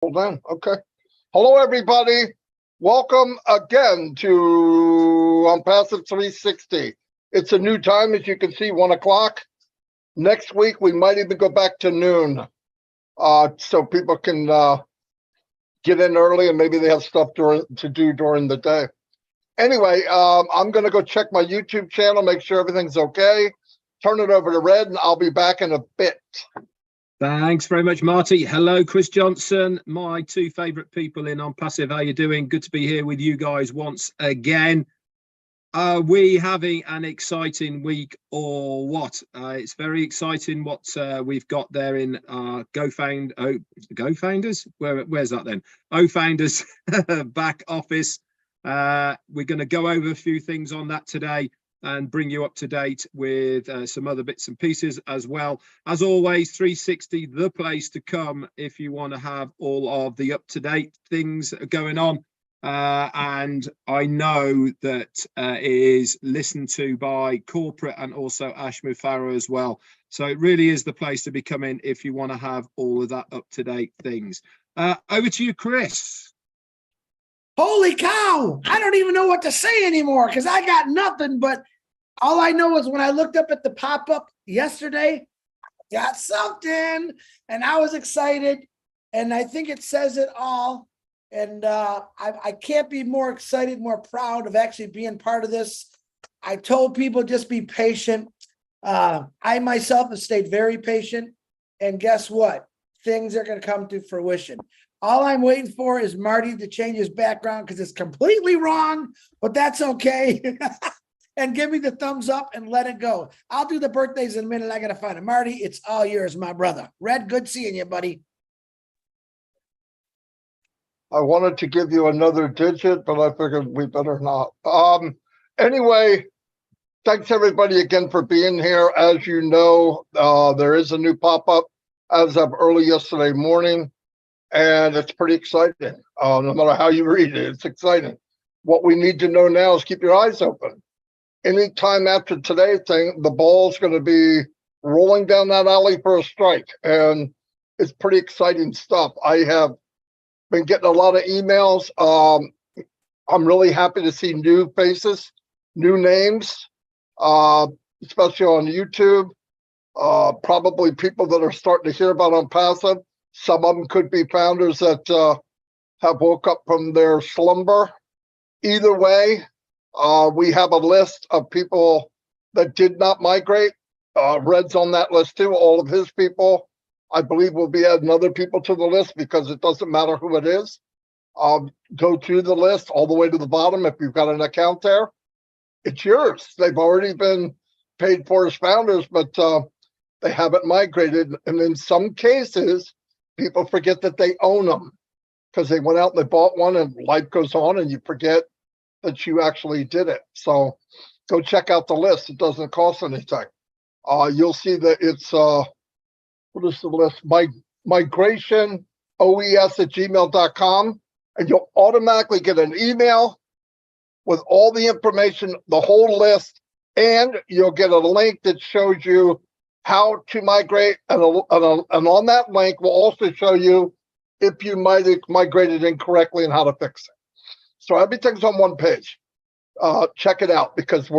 Hold on. Okay. Hello, everybody. Welcome again to ONPASSIVE 360. It's a new time, as you can see, 1 o'clock. Next week, we might even go back to noon, so people can get in early and maybe they have stuff to do during the day. Anyway, I'm going to go check my YouTube channel, make sure everything's okay. Turn it over to Red, and I'll be back in a bit. Thanks very much, Marty. Hello, Chris Johnson, my two favorite people in ONPASSIVE. How you doing? Good to be here with you guys once again. Are we having an exciting week or what? It's very exciting what we've got there in GoFounders. Where's that then? OFounders back office. We're going to go over a few things on that today and bring you up to date with some other bits and pieces as well. As always, 360, the place to come if you want to have all of the up-to-date things going on. And I know that it is listened to by corporate and also Ashmore Farrow as well. So it really is the place to be coming if you want to have all of that up-to-date things. Over to you, Chris. Holy cow! I don't even know what to say anymore because I got nothing, but all I know is when I looked up at the pop-up yesterday, got something, and I was excited, and I think it says it all, and I can't be more excited, more proud of actually being part of this. I told people just be patient. I myself have stayed very patient, and guess what? Things are going to come to fruition. All I'm waiting for is Marty to change his background because it's completely wrong, but that's okay. And give me the thumbs up and let it go. I'll do the birthdays in a minute. I got to find it. Marty, it's all yours, my brother. Red, good seeing you, buddy. I wanted to give you another digit, but I figured we better not. Anyway, thanks everybody again for being here. As you know, there is a new pop-up as of early yesterday morning. And it's pretty exciting. No matter how you read it, it's exciting. What we need to know now is keep your eyes open. Anytime after today's thing, the ball's going to be rolling down that alley for a strike. And it's pretty exciting stuff. I have been getting a lot of emails. I'm really happy to see new faces, new names, especially on YouTube. Probably people that are starting to hear about ONPASSIVE. Some of them could be founders that have woke up from their slumber. Either way, we have a list of people that did not migrate. Red's on that list too, all of his people. I believe we'll be adding other people to the list because it doesn't matter who it is. Go through the list all the way to the bottom. If you've got an account there, it's yours. They've already been paid for as founders, but they haven't migrated. And in some cases, people forget that they own them because they went out and they bought one and life goes on and you forget that you actually did it. So go check out the list. It doesn't cost anything. You'll see that it's, what is the list? Migration OES@gmail.com. And you'll automatically get an email with all the information, the whole list, and you'll get a link that shows you how to migrate, and on that link will also show you if you might have migrated incorrectly and how to fix it. So everything's on one page. Check it out because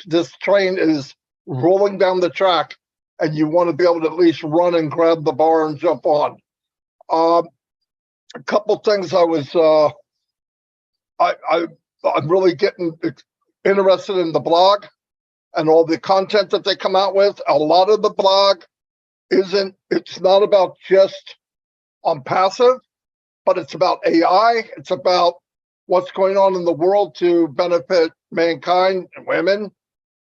this train is rolling down the track, and you want to be able to at least run and grab the bar and jump on. A couple things I'm really getting interested in the blog and all the content that they come out with. A lot of the blog it's not about just ONPASSIVE, but it's about AI. It's about what's going on in the world to benefit mankind and women.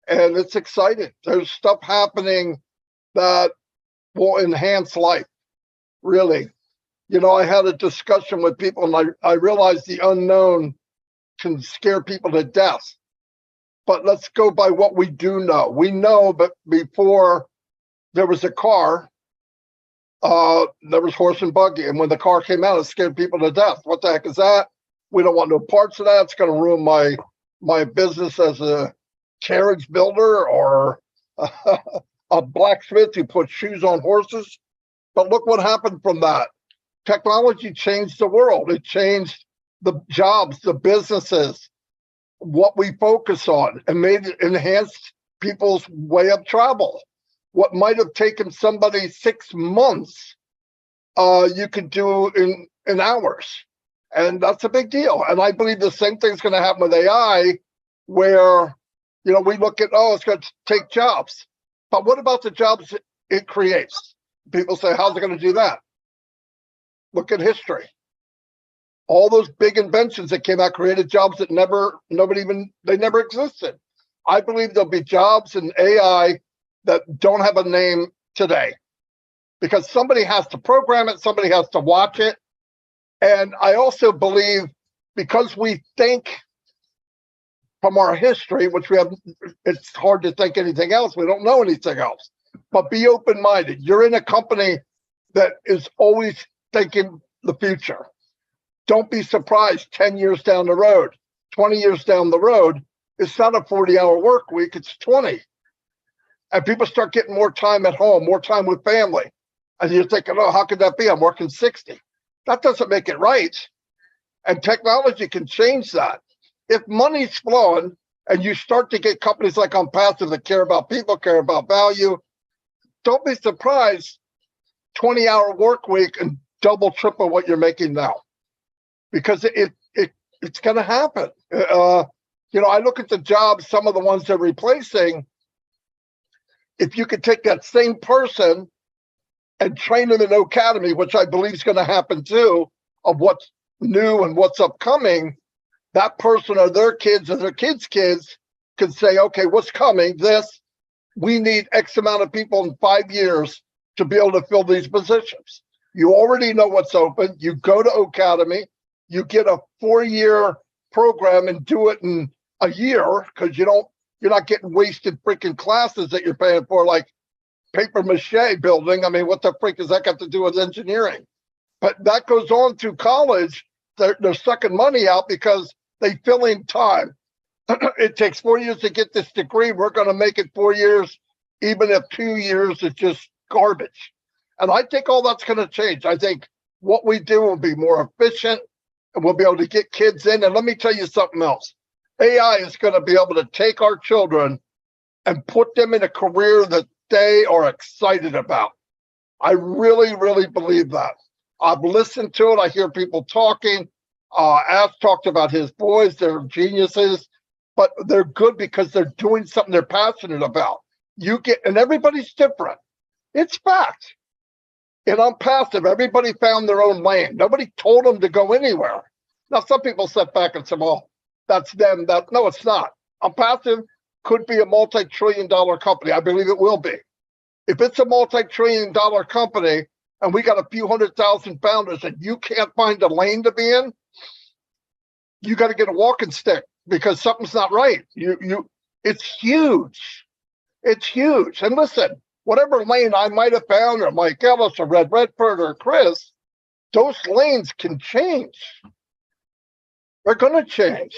And it's exciting. There's stuff happening that will enhance life, really. You know, I had a discussion with people and I realized the unknown can scare people to death. But let's go by what we do know. We know that before there was a car, there was horse and buggy. And when the car came out, it scared people to death. What the heck is that? We don't want no parts of that. It's going to ruin my business as a carriage builder or a blacksmith who puts shoes on horses. But look what happened from that. Technology changed the world. It changed the jobs, the businesses, what we focus on, and made it enhanced people's way of travel. What might have taken somebody 6 months, you could do in hours. And that's a big deal. And I believe the same thing's going to happen with AI, where, we look at, it's going to take jobs. But what about the jobs it creates? People say, how's it going to do that? Look at history. All those big inventions that came out created jobs that never existed. I believe there'll be jobs in AI that don't have a name today, because somebody has to program it, somebody has to watch it. And I also believe, because we think from our history, which we have, it's hard to think anything else. We don't know anything else. But be open-minded. You're in a company that is always thinking the future. Don't be surprised 10 years down the road, 20 years down the road, it's not a 40-hour work week, it's 20. And people start getting more time at home, more time with family. And you're thinking, how could that be? I'm working 60. That doesn't make it right. And technology can change that. If money's flowing and you start to get companies like ONPASSIVE that care about people, care about value, don't be surprised 20-hour work week and double, triple what you're making now. Because it's going to happen. I look at the jobs, some of the ones they're replacing. If you could take that same person and train them in academy, which I believe is going to happen too, of what's new and what's upcoming, that person or their kids can say, okay, what's coming? We need X amount of people in 5 years to be able to fill these positions. You already know what's open. You go to academy, you get a 4-year program and do it in a year, because you're not getting wasted freaking classes that you're paying for, like paper mache building. I mean, what the freak does that got to do with engineering? But that goes on through college. They're sucking money out because they fill in time. It takes 4 years to get this degree. We're going to make it 4 years, even if 2 years is just garbage. And I think all that's going to change. I think what we do will be more efficient, and we'll be able to get kids in. And let me tell you something else. AI is going to be able to take our children and put them in a career that they are excited about. I really, really believe that. I've listened to it. I hear people talking. Ash talked about his boys. They're geniuses, but they're good because they're doing something they're passionate about. And everybody's different. It's fact. In ONPASSIVE, everybody found their own lane. Nobody told them to go anywhere. Now, some people sit back and say, well, that's them. No, it's not. ONPASSIVE could be a multi-trillion-dollar company. I believe it will be. If it's a multi-trillion-dollar company and we got a few 100,000 founders and you can't find a lane to be in, you got to get a walking stick, because something's not right. It's huge. It's huge. And listen, whatever lane I might have found, or Mike Ellis or Redfern or Chris, those lanes can change. They're going to change.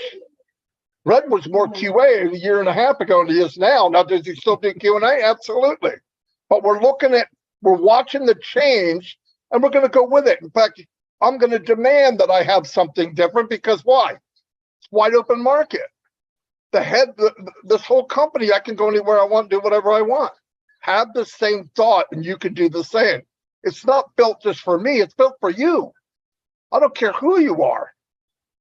Red was more QA a year and a half ago than he is now. Now, does he still do Q&A? Absolutely. But we're watching the change, and we're going to go with it. In fact, I'm going to demand that I have something different, because why? It's wide open market. This whole company, I can go anywhere I want, do whatever I want. Have the same thought, and you can do the same. It's not built just for me. It's built for you. I don't care who you are.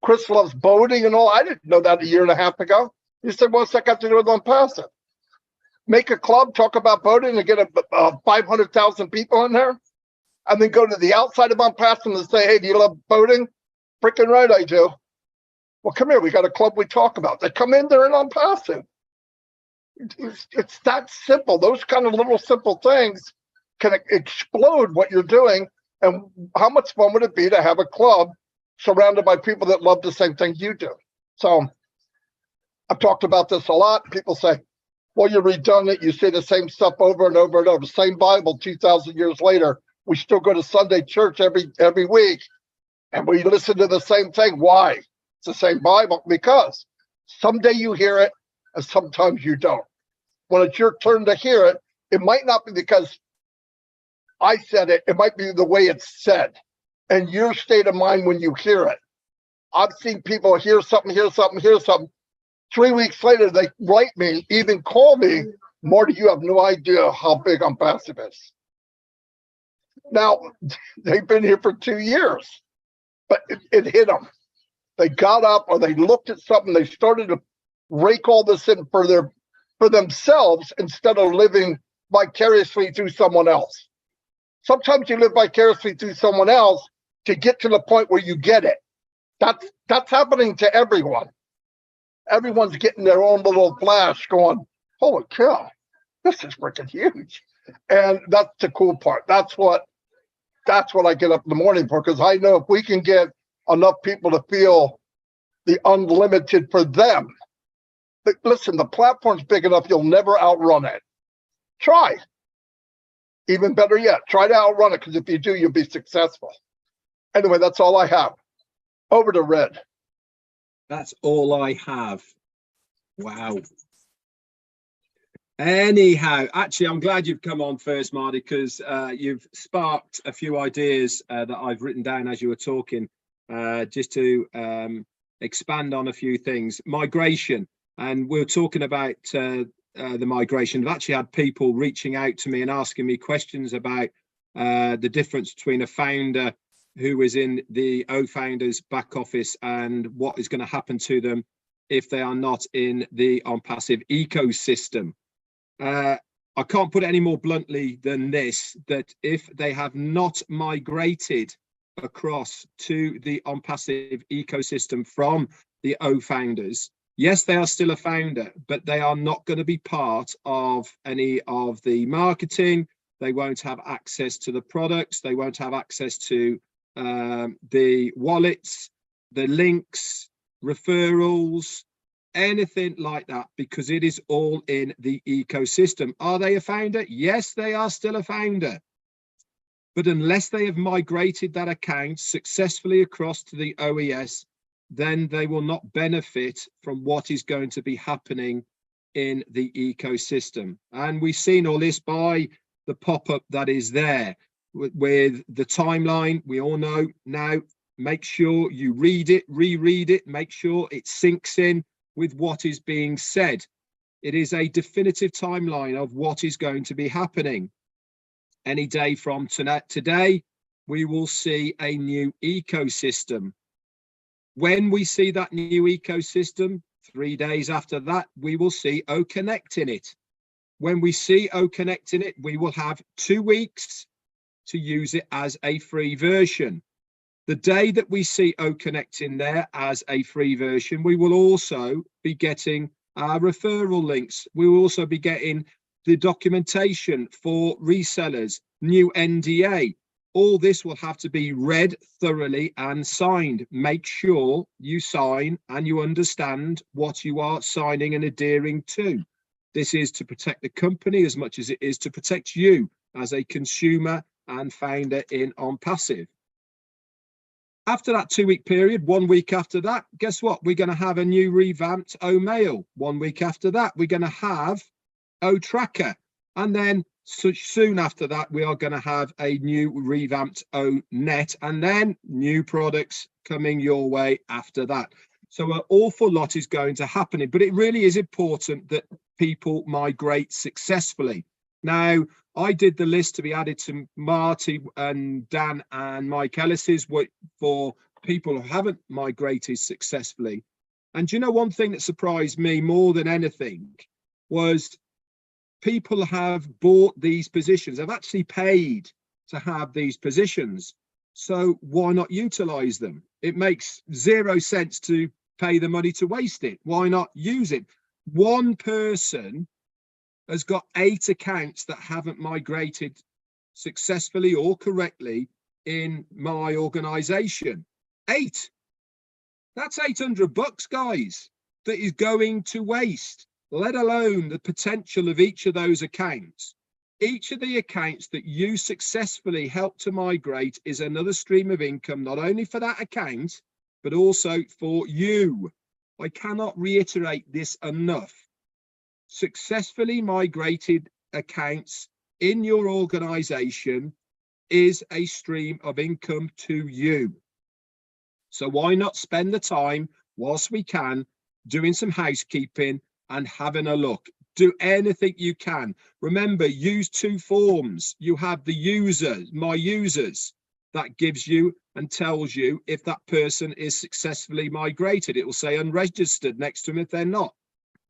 Chris loves boating and all. I didn't know that a year and a half ago. You said, what's that got to do with ONPASSIVE? Make a club, talk about boating, and get 500,000 people in there, and then go to the outside of ONPASSIVE and say, hey, do you love boating? Freaking right, I do. Well, come here. We got a club we talk about. They come in there in ONPASSIVE. It's that simple. Those kind of little simple things can explode what you're doing. And how much fun would it be to have a club surrounded by people that love the same things you do? So I've talked about this a lot. People say, well, you're redundant. You say the same stuff over and over and over. Same Bible 2,000 years later. We still go to Sunday church every week, and we listen to the same thing. Why? It's the same Bible. Because someday you hear it, and sometimes you don't. When it's your turn to hear it, it might not be because I said it. It might be the way it's said. and your state of mind when you hear it. I've seen people hear something, hear something, hear something. 3 weeks later, they write me, even call me, Marty, you have no idea how big ONPASSIVE is. Now, they've been here for 2 years, but it hit them. They got up or they looked at something, they started to rake all this in for themselves instead of living vicariously through someone else. Sometimes you live vicariously through someone else to get to the point where you get it. That's happening to everyone. Everyone's getting their own little flash going, holy cow, this is freaking huge. And that's the cool part. That's what I get up in the morning for, because I know if we can get enough people to feel the unlimited for them. But listen, the platform's big enough, you'll never outrun it. Try. Even better yet, try to outrun it, because if you do, you'll be successful. Anyway, that's all I have. Over to Red. That's all I have. Wow. Anyhow, actually, I'm glad you've come on first, Marty, because you've sparked a few ideas that I've written down as you were talking, just to expand on a few things. Migration, and we're talking about the migration. I've actually had people reaching out to me and asking me questions about the difference between a founder who is in the O-Founders back office and what is going to happen to them if they are not in the ONPASSIVE ecosystem. I can't put it any more bluntly than this, that if they have not migrated across to the ONPASSIVE ecosystem from the O-Founders, yes, they are still a founder, but they are not going to be part of any of the marketing. They won't have access to the products. They won't have access to the wallets, the links, referrals, anything like that, because it is all in the ecosystem. Are they a founder? Yes, they are still a founder. But unless they have migrated that account successfully across to the OES, then they will not benefit from what is going to be happening in the ecosystem. And we've seen all this by the pop-up that is there with the timeline. We all know now, make sure you read it, reread it, make sure it sinks in with what is being said. It is a definitive timeline of what is going to be happening. Any day from today, we will see a new ecosystem. When we see that new ecosystem, 3 days after that, we will see OConnect in it. When we see OConnect in it, we will have 2 weeks to use it as a free version. The day that we see OConnect in there as a free version, we will also be getting our referral links. We will also be getting the documentation for resellers, new NDA. All this will have to be read thoroughly and signed. Make sure you sign and you understand what you are signing and adhering to. This is to protect the company as much as it is to protect you as a consumer and founder in ONPASSIVE. After that 2 week period, 1 week after that, guess what? We're going to have a new revamped O-Mail. 1 week after that, we're going to have O-Tracker. And then soon after that, we are going to have a new revamped O-Net, and then new products coming your way after that. So an awful lot is going to happen, but it really is important that people migrate successfully. Now, I did the list to be added to Marty and Dan and Mike Ellis's for people who haven't migrated successfully. And you know, one thing that surprised me more than anything was people have bought these positions. They've actually paid to have these positions. So why not utilize them? It makes 0 sense to pay the money to waste it. Why not use it? One person has got 8 accounts that haven't migrated successfully or correctly in my organization. 8. That's $800, guys, that is going to waste, let alone the potential of each of those accounts. Each of the accounts that you successfully help to migrate is another stream of income, not only for that account, but also for you. I cannot reiterate this enough. Successfully migrated accounts in your organization is a stream of income to you. So why not spend the time whilst we can doing some housekeeping and having a look? Do anything you can. Remember, use two forms. You have the users, my users, that gives you and tells you if that person is successfully migrated. It will say unregistered next to them if they're not.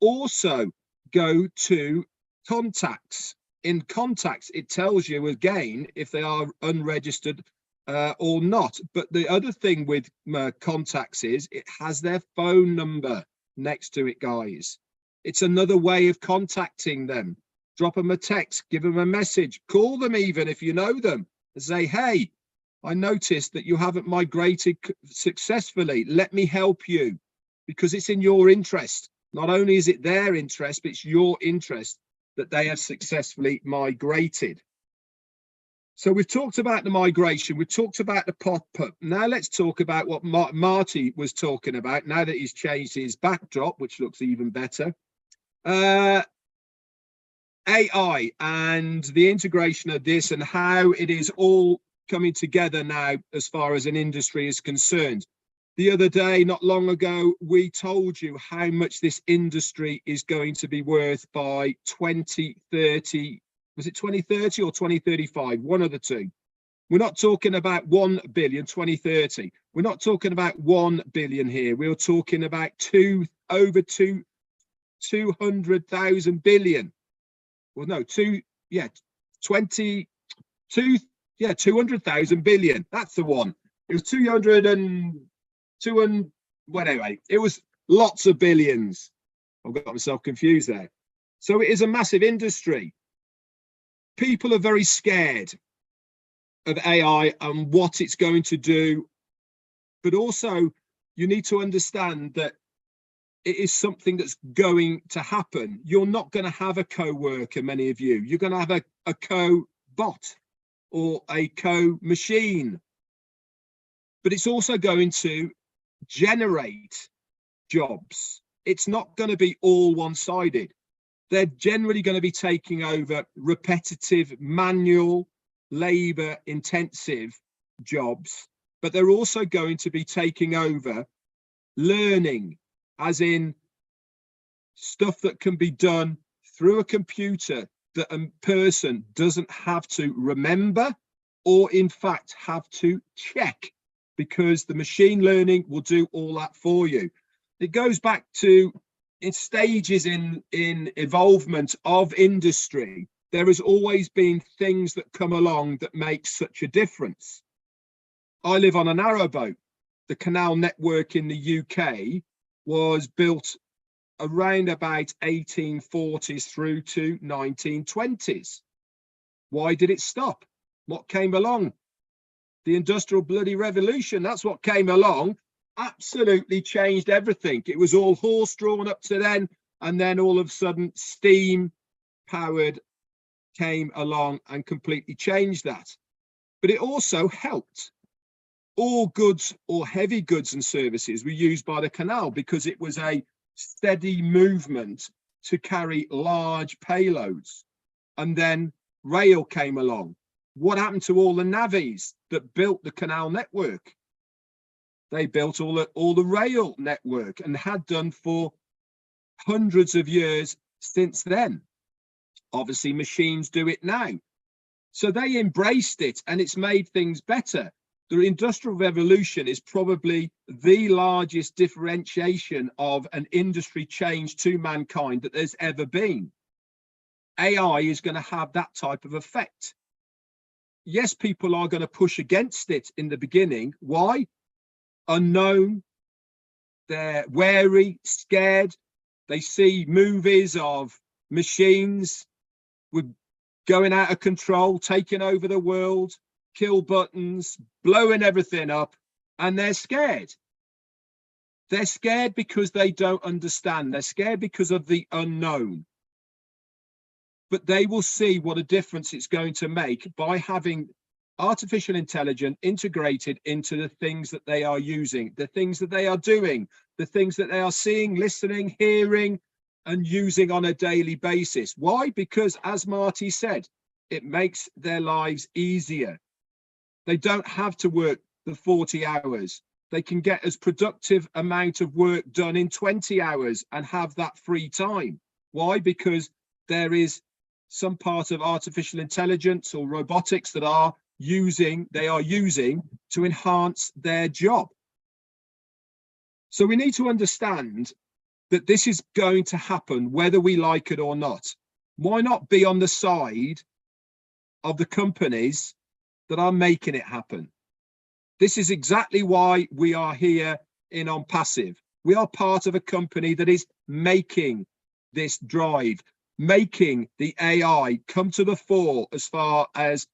Also, go to contacts. In contacts, it tells you again if they are unregistered or not. But the other thing with contacts is it has their phone number next to it, guys. It's another way of contacting them. Drop them a text, give them a message, call them even if you know them, and say, hey, I noticed that you haven't migrated successfully. Let me help you, because it's in your interest. Not only is it their interest, but it's your interest that they have successfully migrated. So we've talked about the migration. We've talked about the pop-up. Now let's talk about what Marty was talking about now that he's changed his backdrop, which looks even better. AI and the integration of this and how it is all coming together now as far as an industry is concerned. The other day, not long ago, we told you how much this industry is going to be worth by 2030. Was it 2030 or 2035? One of the two. We're not talking about 1 billion, 2030. We're not talking about 1 billion here. We're talking about over 200,000 billion. Well, no, 200,000 billion. That's the one. It was 200 and well, anyway, it was lots of billions. I've got myself confused there. So it is a massive industry. People are very scared of AI and what it's going to do. But also, you need to understand that it is something that's going to happen. You're not going to have a co-worker, many of you. You're going to have a co-bot or a co-machine. But it's also going to generate jobs. It's not going to be all one-sided. They're generally going to be taking over repetitive, manual, labor-intensive jobs, but they're also going to be taking over learning, as in stuff that can be done through a computer that a person doesn't have to remember or in fact have to check, because the machine learning will do all that for you. It goes back to in stages in evolvement of industry. There has always been things that come along that make such a difference. I live on a narrowboat. The canal network in the UK was built around about 1840s through to 1920s. Why did it stop? What came along? The Industrial bloody Revolution. That's what came along. Absolutely changed everything. It was all horse drawn up to then, and then all of a sudden steam powered came along and completely changed that. But it also helped. All goods or heavy goods and services were used by the canal because it was a steady movement to carry large payloads. And then rail came along. What happened to all the navvies that built the canal network? They built all the rail network and had done for hundreds of years since then. Obviously, machines do it now. So they embraced it and it's made things better. The Industrial Revolution is probably the largest differentiation of an industry change to mankind that there's ever been. AI is going to have that type of effect. Yes, people are going to push against it in the beginning. Why? Unknown. They're wary, scared. They see movies of machines with going out of control, taking over the world, kill buttons, blowing everything up, and they're scared. They're scared because they don't understand. They're scared because of the unknown. But they will see what a difference it's going to make by having artificial intelligence integrated into the things that they are using, the things that they are doing, the things that they are seeing, listening, hearing, and using on a daily basis. Why? Because, as Marty said, it makes their lives easier. They don't have to work the 40 hours. They can get as productive amount of work done in 20 hours and have that free time. Why? Because there is some part of artificial intelligence or robotics that they are using to enhance their job. So we need to understand that this is going to happen whether we like it or not. Why not be on the side of the companies that are making it happen? This is exactly why we are here in ONPASSIVE. We are part of a company that is making this drive, making the AI come to the fore as far as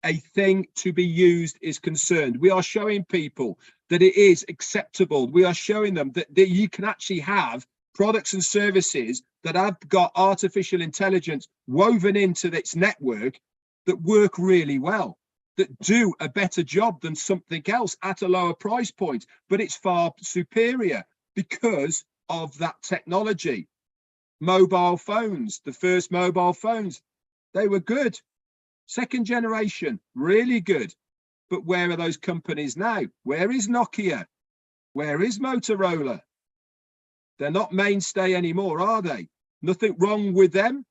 a thing to be used is concerned. We are showing people that it is acceptable. We are showing them that you can actually have products and services that have got artificial intelligence woven into its network that work really well, that do a better job than something else at a lower price point, but it's far superior because of that technology. Mobile phones, the first mobile phones, they were good. Second generation, really good. But where are those companies now? Where is Nokia? Where is Motorola? They're not mainstay anymore, are they? Nothing wrong with them.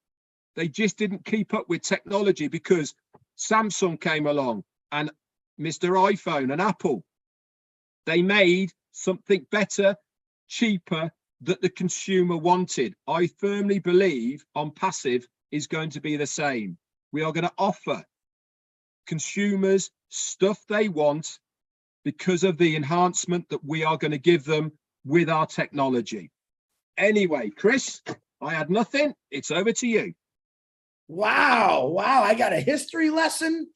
They just didn't keep up with technology because Samsung came along and Mr. iPhone and Apple. They made something better, cheaper, that the consumer wanted. I firmly believe ONPASSIVE is going to be the same. We are going to offer consumers stuff they want because of the enhancement that we are going to give them with our technology. Anyway, Chris, I had nothing. It's over to you. Wow. Wow. I got a history lesson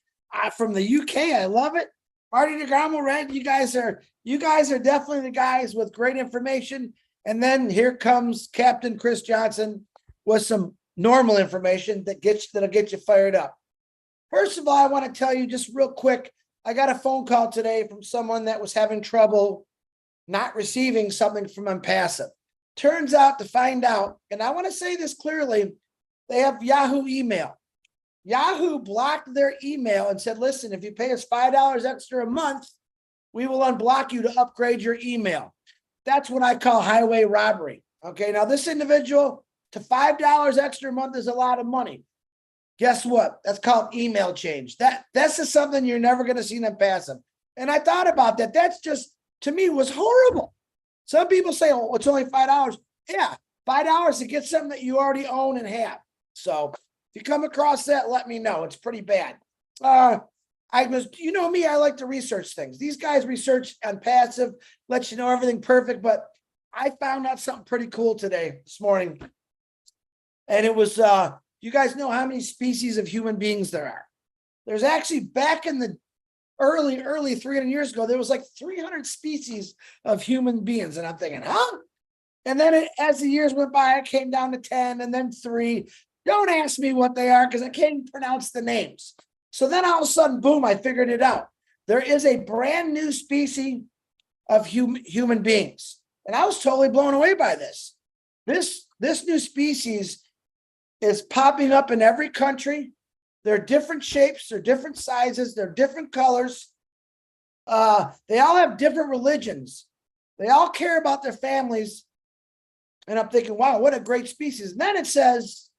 from the UK. I love it. Marty DeGarmo, Red, you guys are definitely the guys with great information. And then here comes Captain Chris Johnson with some normal information that'll get you fired up. First of all, I want to tell you just real quick, I got a phone call today from someone that was having trouble not receiving something from ONPASSIVE. Turns out to find out, and I want to say this clearly, they have Yahoo email. Yahoo blocked their email and said, listen, if you pay us $5 extra a month, we will unblock you to upgrade your email. That's what I call highway robbery. Okay, now this individual, to $5 extra a month is a lot of money. Guess what? That's called email change. That's just something you're never going to see in ONPASSIVE. And I thought about that. That's just, to me, was horrible. Some people say, oh, it's only $5. Yeah, $5 to get something that you already own and have. So if you come across that, let me know. It's pretty bad. You know me, I like to research things. These guys research ONPASSIVE, let you know everything perfect, but I found out something pretty cool this morning. And it was, you guys know how many species of human beings there are. There's actually, back in the early 300 years ago, there was like 300 species of human beings. And I'm thinking, huh? And then as the years went by, it came down to 10 and then 3. Don't ask me what they are because I can't even pronounce the names. So then all of a sudden, boom, I figured it out. There is a brand new species of human beings. And I was totally blown away by this. This new species is popping up in every country. They're different shapes, they're different sizes, they're different colors. They all have different religions. They all care about their families. And I'm thinking, wow, what a great species. And then it says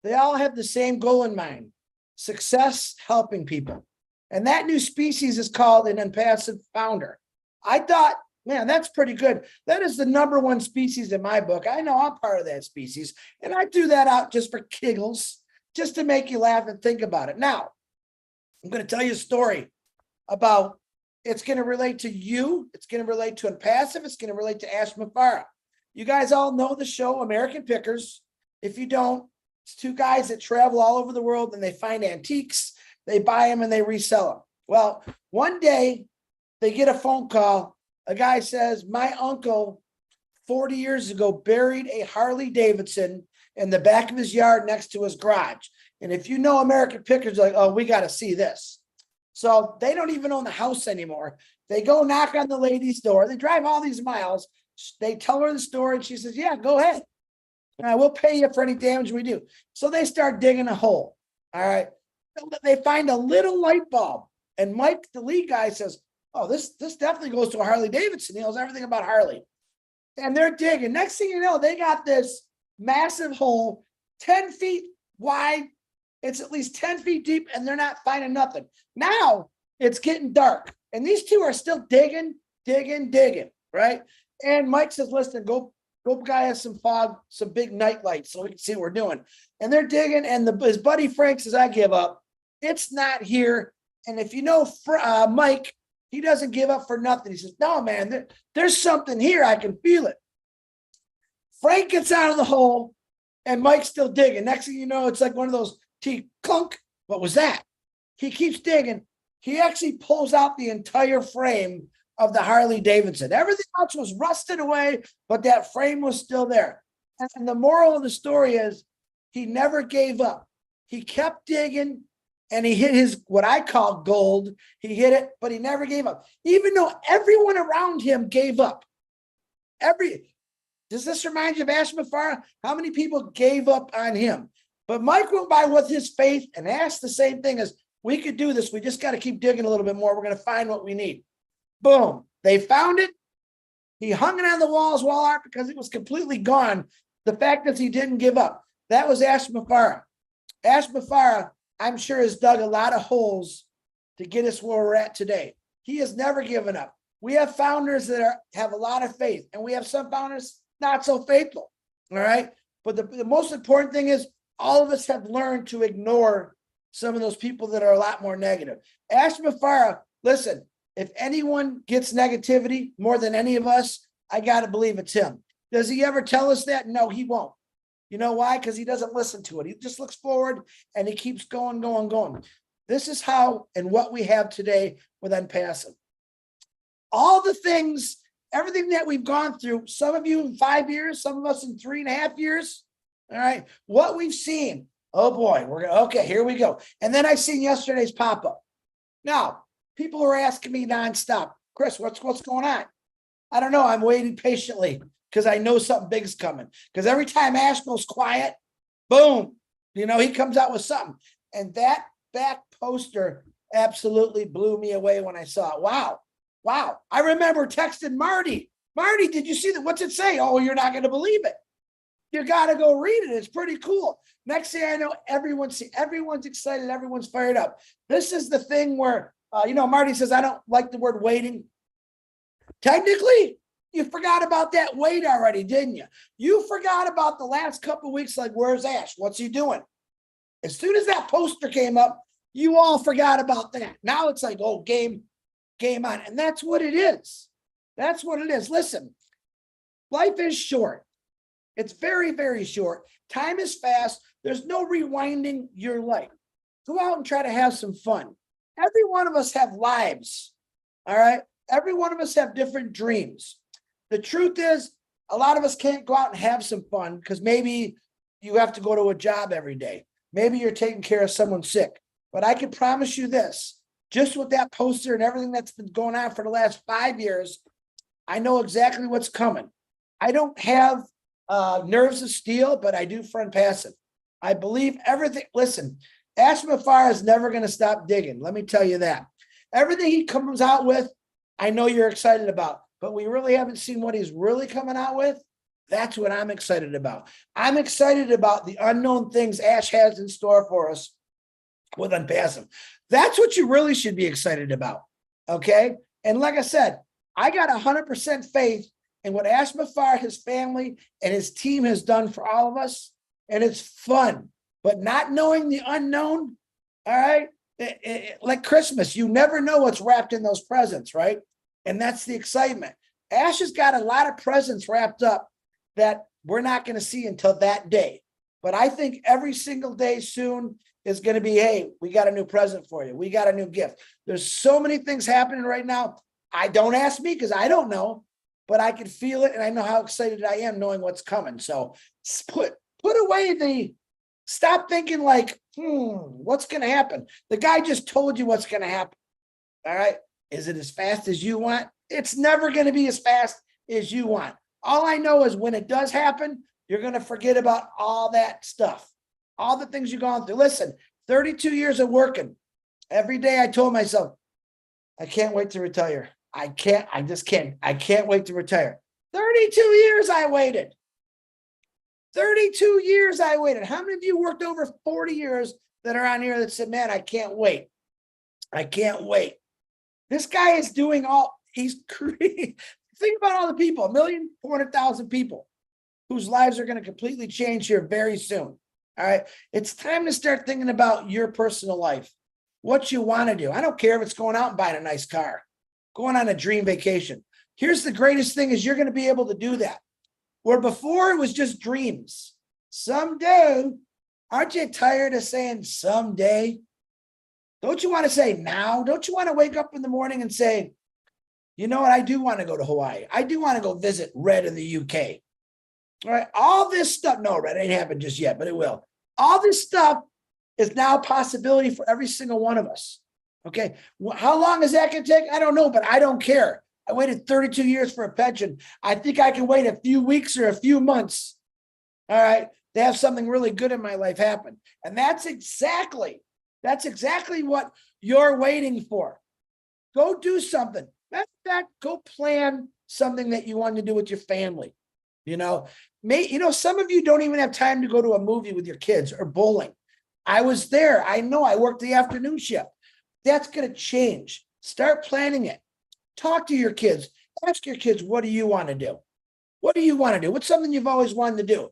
they all have the same goal in mind: success, helping people. And that new species is called an ONPASSIVE founder. I thought, man, that's pretty good. That is the #1 species in my book. I know I'm part of that species. And I threw that out just for giggles, just to make you laugh and think about it. Now, I'm going to tell you a story about, it's going to relate to you. It's going to relate to ONPASSIVE. It's going to relate to Ash Mafara. You guys all know the show American Pickers. If you don't, it's 2 guys that travel all over the world and they find antiques. They buy them and they resell them. Well, one day they get a phone call. A guy says, my uncle 40 years ago buried a Harley Davidson in the back of his yard next to his garage. And if you know American Pickers, like, oh, we got to see this. So they don't even own the house anymore. They go knock on the lady's door. They drive all these miles. They tell her the story and she says, yeah, go ahead. We'll pay you for any damage we do. So they start digging a hole. All right. They find a little light bulb And Mike, the lead guy, says, oh, this definitely goes to a Harley Davidson. He knows everything about Harley. And they're digging. Next thing you know, they got this massive hole, 10 feet wide. It's at least 10 feet deep, and they're not finding nothing. Now it's getting dark, and these two are still digging, right? And Mike says, listen, go guy us some fog, some big night lights so we can see what we're doing. And they're digging, and his buddy Frank says, I give up. It's not here. And if you know Mike, he doesn't give up for nothing. He says, no, man, there's something here. I can feel it. Frank gets out of the hole, and Mike's still digging. Next thing you know, it's like one of those clunk. What was that? He keeps digging. He actually pulls out the entire frame of the Harley Davidson. Everything else was rusted away, but that frame was still there. And the moral of the story is he never gave up. He kept digging, and he hit his, what I call gold. He hit it, but he never gave up. Even though everyone around him gave up. Does this remind you of Ash Mafara? How many people gave up on him? But Mike went by with his faith and asked the same thing as, we could do this. We just got to keep digging a little bit more. We're going to find what we need. Boom. They found it. He hung it on the wall as wall art because it was completely gone. The fact that he didn't give up. That was Ash Mafara. Ash Mafara, I'm sure, has dug a lot of holes to get us where we're at today. He has never given up. We have founders that have a lot of faith, and we have some founders not so faithful. All right. But the most important thing is all of us have learned to ignore some of those people that are a lot more negative. Ash Mafara, listen, if anyone gets negativity more than any of us, I got to believe it's him. Does he ever tell us that? No, he won't. You know why? Because he doesn't listen to it. He just looks forward and he keeps going. This is how and what we have today with ONPASSIVE. All the things, everything that we've gone through, some of you in 5 years, some of us in 3.5 years. All right. What we've seen. Oh boy, okay, here we go. And then I seen yesterday's pop-up. Now, people are asking me nonstop, Chris, what's going on? I don't know. I'm waiting patiently because I know something big's coming. Because every time Ash goes quiet, boom, he comes out with something. And that back poster absolutely blew me away when I saw it. Wow. I remember texting Marty. Marty, did you see that? What's it say? Oh, you're not going to believe it. You got to go read it. It's pretty cool. Next thing I know, everyone's excited. Everyone's fired up. This is the thing where, Marty says, I don't like the word waiting. Technically, you forgot about that wait already, didn't you? You forgot about the last couple of weeks, like, where's Ash? What's he doing? As soon as that poster came up, you all forgot about that. Now it's like, oh, game on. And that's what it is. That's what it is. Listen, life is short. It's very, very short. Time is fast. There's no rewinding your life. Go out and try to have some fun. Every one of us have lives. All right. Every one of us have different dreams. The truth is, a lot of us can't go out and have some fun because maybe you have to go to a job every day. Maybe you're taking care of someone sick. But I can promise you this, just with that poster and everything that's been going on for the last 5 years, I know exactly what's coming. I don't have nerves of steel, but I do for ONPASSIVE. I believe everything. Listen, Ash Mafara is never going to stop digging. Let me tell you that. Everything he comes out with, I know you're excited about, but we really haven't seen what he's really coming out with. That's what I'm excited about. I'm excited about the unknown things Ash has in store for us with ONPASSIVE. That's what you really should be excited about. Okay. And like I said, I got 100% faith in what Ash Mafara, his family, and his team has done for all of us. And it's fun, but not knowing the unknown. All right. Like Christmas, you never know what's wrapped in those presents, right? And that's the excitement. Ash has got a lot of presents wrapped up that we're not going to see until that day. But I think every single day soon is going to be, hey, we got a new present for you. We got a new gift. There's so many things happening right now. Don't ask me because I don't know, but I can feel it. And I know how excited I am knowing what's coming. So put away stop thinking like, what's going to happen? The guy just told you what's going to happen. All right. Is it as fast as you want? It's never going to be as fast as you want. All I know is when it does happen, you're going to forget about all that stuff, all the things you've gone through. Listen, 32 years of working. Every day I told myself, I can't wait to retire. I just can't. I can't wait to retire. 32 years I waited. 32 years I waited. How many of you worked over 40 years that are on here that said, man, I can't wait. I can't wait. This guy is doing he's creating. Think about all the people, 1,400,000 people whose lives are going to completely change here very soon. All right. It's time to start thinking about your personal life, what you want to do. I don't care if it's going out and buying a nice car, going on a dream vacation. Here's the greatest thing is you're going to be able to do that. Where before it was just dreams. Someday, aren't you tired of saying someday? Don't you want to say now? Don't you want to wake up in the morning and say, you know what? I do want to go to Hawaii. I do want to go visit Red in the UK. All right. All this stuff. No, Red ain't happened just yet, but it will. All this stuff is now a possibility for every single one of us. Okay. How long is that going to take? I don't know, but I don't care. I waited 32 years for a pension. I think I can wait a few weeks or a few months. All right. To have something really good in my life happen. And that's exactly what you're waiting for. Go do something. Matter of fact, go plan something that you want to do with your family. Some of you don't even have time to go to a movie with your kids or bowling. I was there. I know I worked the afternoon shift. That's going to change. Start planning it. Talk to your kids. Ask your kids, what do you want to do? What do you want to do? What's something you've always wanted to do?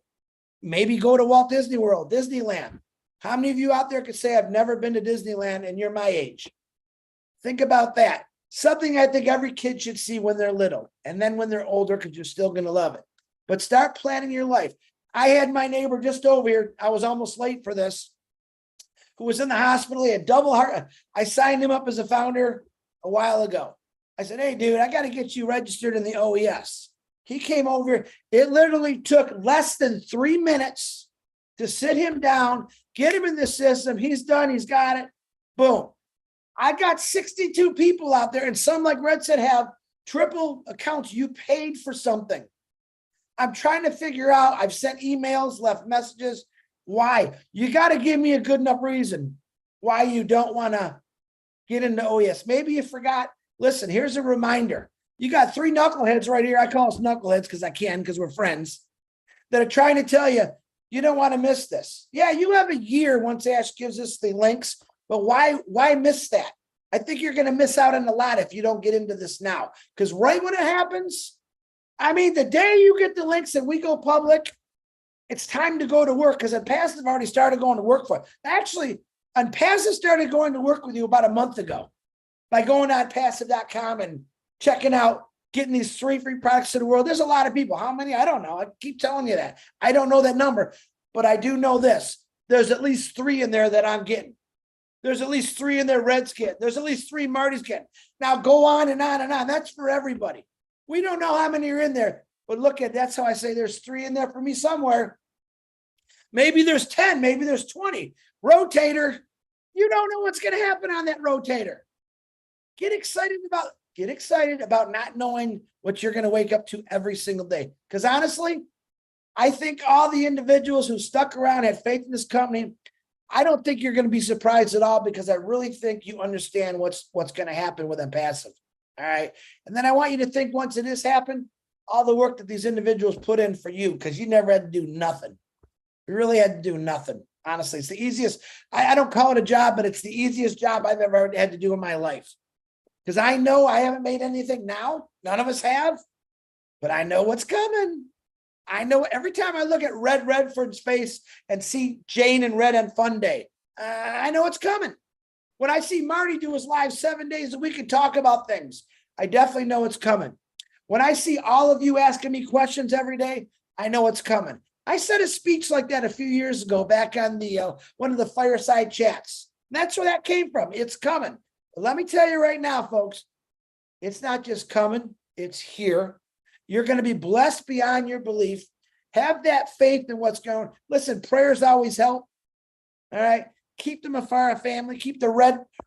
Maybe go to Walt Disney World, Disneyland. How many of you out there could say, I've never been to Disneyland and you're my age? Think about that. Something I think every kid should see when they're little. And then when they're older, because you're still going to love it. But start planning your life. I had my neighbor just over here. I was almost late for this. Who was in the hospital. He had double heart. I signed him up as a founder a while ago. I said, hey, dude, I got to get you registered in the OES. He came over. It literally took less than 3 minutes to sit him down, get him in the system. He's done. He's got it. Boom. I got 62 people out there, and some, like Red said, have triple accounts. You paid for something. I'm trying to figure out. I've sent emails, left messages. Why? You got to give me a good enough reason why you don't want to get into OES. Maybe you forgot. Listen, here's a reminder. You got 3 knuckleheads right here. I call us knuckleheads because we're friends, that are trying to tell you, you don't want to miss this. Yeah, you have a year once Ash gives us the links, but why miss that? I think you're going to miss out on a lot if you don't get into this now. Because right when it happens, the day you get the links and we go public, it's time to go to work, because ONPASSIVE already started going to work for it. Actually, ONPASSIVE started going to work with you about a month ago by going on ONPASSIVE.com and checking out, getting these 3 free products to the world. There's a lot of people. How many? I don't know. I keep telling you that. I don't know that number, but I do know this. There's at least 3 in there that I'm getting. There's at least 3 in there Red's getting. There's at least 3 Marty's getting. Now go on and on and on. That's for everybody. We don't know how many are in there, but look at, that's how I say there's 3 in there for me somewhere. Maybe there's 10, maybe there's 20. Rotator, you don't know what's going to happen on that rotator. Get excited about not knowing what you're going to wake up to every single day. Because honestly, I think all the individuals who stuck around, had faith in this company, I don't think you're going to be surprised at all, because I really think you understand what's going to happen with ONPASSIVE. All right. And then I want you to think, once it has happened, all the work that these individuals put in for you, because you never had to do nothing. You really had to do nothing. Honestly, it's the easiest. I don't call it a job, but it's the easiest job I've ever had to do in my life. Because I know I haven't made anything now. None of us have. But I know what's coming. I know every time I look at Redfern's face and see Jane and Red on Fun Day, I know it's coming. When I see Marty do his live 7 days a week and talk about things, I definitely know it's coming. When I see all of you asking me questions every day, I know it's coming. I said a speech like that a few years ago back on the one of the fireside chats. That's where that came from. It's coming. But let me tell you right now, folks, it's not just coming. It's here. You're going to be blessed beyond your belief. Have that faith in what's going on. Listen, prayers always help. All right. Keep the Mafara family. Keep the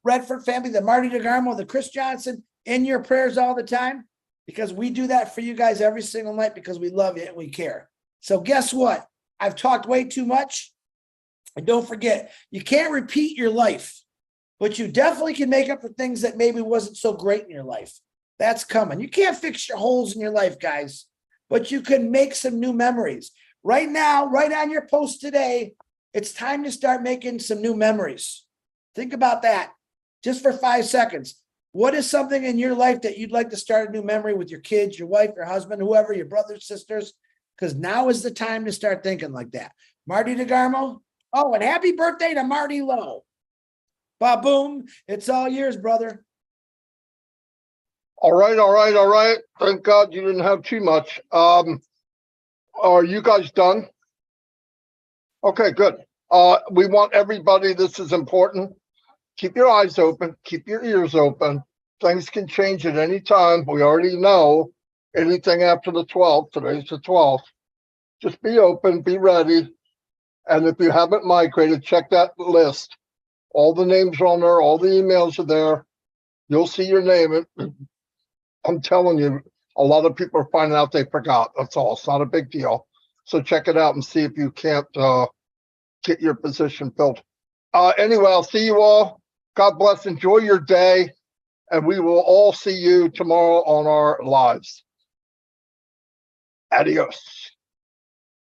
Redfern family, the Marty DeGarmo, the Chris Johnson in your prayers all the time, because we do that for you guys every single night, because we love you and we care. So guess what? I've talked way too much. And don't forget, you can't repeat your life. but you definitely can make up for things that maybe wasn't so great in your life. That's coming. You can't fix your holes in your life, guys, but you can make some new memories. Right now, right on your post today, it's time to start making some new memories. Think about that just for 5 seconds. What is something in your life that you'd like to start a new memory with your kids, your wife, your husband, whoever, your brothers, sisters? Because now is the time to start thinking like that. Marty DeGarmo. Oh, and happy birthday to Marty Lowe. Ba-boom. It's all yours, brother. All right, all right, all right. Thank God you didn't have too much. Are you guys done? Okay, good. We want everybody, this is important. Keep your eyes open, keep your ears open. Things can change at any time. We already know anything after the 12th, today's the 12th. Just be open, be ready. And if you haven't migrated, check that list. All the names are on there, all the emails are there. You'll see your name. I'm telling you, a lot of people are finding out they forgot. That's all. It's not a big deal. So check it out and see if you can't get your position filled. Anyway, I'll see you all. God bless. Enjoy your day. And we will all see you tomorrow on our lives. Adios.